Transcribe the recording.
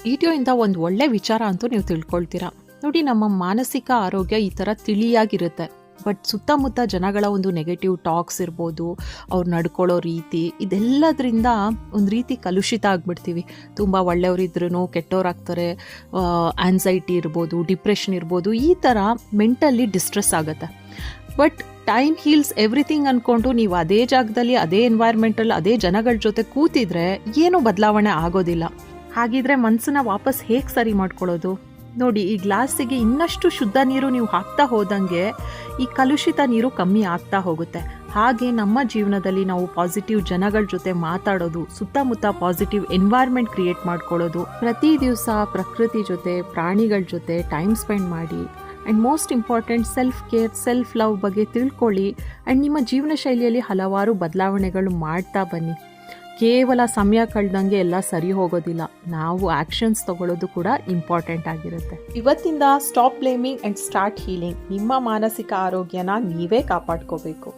ವಿಡಿಯೋಯಿಂದ ಒಂದು ಒಳ್ಳೆ ವಿಚಾರ ಅಂತೂ ನೀವು ತಿಳ್ಕೊಳ್ತೀರಾ. ನೋಡಿ, ನಮ್ಮ ಮಾನಸಿಕ ಆರೋಗ್ಯ ಈ ಥರ ತಿಳಿಯಾಗಿರುತ್ತೆ. ಬಟ್ ಸುತ್ತಮುತ್ತ ಜನಗಳ ಒಂದು ನೆಗೆಟಿವ್ ಟಾಕ್ಸ್ ಇರ್ಬೋದು, ಅವ್ರು ನಡ್ಕೊಳ್ಳೋ ರೀತಿ, ಇದೆಲ್ಲದರಿಂದ ಒಂದು ರೀತಿ ಕಲುಷಿತ ಆಗಿಬಿಡ್ತೀವಿ. ತುಂಬ ಒಳ್ಳೆಯವರಿದ್ರೂ ಕೆಟ್ಟವರಾಗ್ತಾರೆ. ಆನ್ಸೈಟಿ ಇರ್ಬೋದು, ಡಿಪ್ರೆಷನ್ ಇರ್ಬೋದು, ಈ ಥರ ಮೆಂಟಲಿ ಡಿಸ್ಟ್ರೆಸ್ ಆಗುತ್ತೆ. ಬಟ್ ಟೈಮ್ ಹೀಲ್ಸ್ ಎವ್ರಿಥಿಂಗ್ ಅಂದ್ಕೊಂಡು ನೀವು ಅದೇ ಜಾಗದಲ್ಲಿ, ಅದೇ ಎನ್ವೈರ್ಮೆಂಟಲ್ಲಿ, ಅದೇ ಜನಗಳ ಜೊತೆ ಕೂತಿದ್ರೆ ಏನೂ ಬದಲಾವಣೆ ಆಗೋದಿಲ್ಲ. ಹಾಗಿದ್ರೆ ಮನಸ್ಸನ್ನ ವಾಪಸ್ ಹೇಗೆ ಸರಿ ಮಾಡ್ಕೊಳ್ಳೋದು? ನೋಡಿ, ಈ ಗ್ಲಾಸಿಗೆ ಇನ್ನಷ್ಟು ಶುದ್ಧ ನೀರು ನೀವು ಹಾಕ್ತಾ ಹೋದಂಗೆ ಈ ಕಲುಷಿತ ನೀರು ಕಮ್ಮಿ ಆಗ್ತಾ ಹೋಗುತ್ತೆ. ಹಾಗೆ ನಮ್ಮ ಜೀವನದಲ್ಲಿ ನಾವು ಪಾಸಿಟಿವ್ ಜನಗಳ ಜೊತೆ ಮಾತಾಡೋದು, ಸುತ್ತಮುತ್ತ ಪಾಸಿಟಿವ್ ಎನ್ವೈರ್ಮೆಂಟ್ ಕ್ರಿಯೇಟ್ ಮಾಡ್ಕೊಳ್ಳೋದು, ಪ್ರತಿ ದಿವಸ ಪ್ರಕೃತಿ ಜೊತೆ, ಪ್ರಾಣಿಗಳ ಜೊತೆ ಟೈಮ್ ಸ್ಪೆಂಡ್ ಮಾಡಿ, and most important self care, self love ಬಗ್ಗೆ ತಿಳ್ಕೊಳ್ಳಿ. ಆ್ಯಂಡ್ ನಿಮ್ಮ ಜೀವನ ಶೈಲಿಯಲ್ಲಿ ಹಲವಾರು ಬದಲಾವಣೆಗಳು ಮಾಡ್ತಾ ಬನ್ನಿ. ಕೇವಲ ಸಮಯ ಕಳೆದಂಗೆ ಎಲ್ಲ ಸರಿ ಹೋಗೋದಿಲ್ಲ. ನಾವು ಆ್ಯಕ್ಷನ್ಸ್ ತಗೊಳ್ಳೋದು ಕೂಡ ಇಂಪಾರ್ಟೆಂಟ್ ಆಗಿರುತ್ತೆ. ಇವತ್ತಿಂದ stop blaming and start healing. ನಿಮ್ಮ ಮಾನಸಿಕ ಆರೋಗ್ಯನ ನೀವೇ ಕಾಪಾಡ್ಕೋಬೇಕು.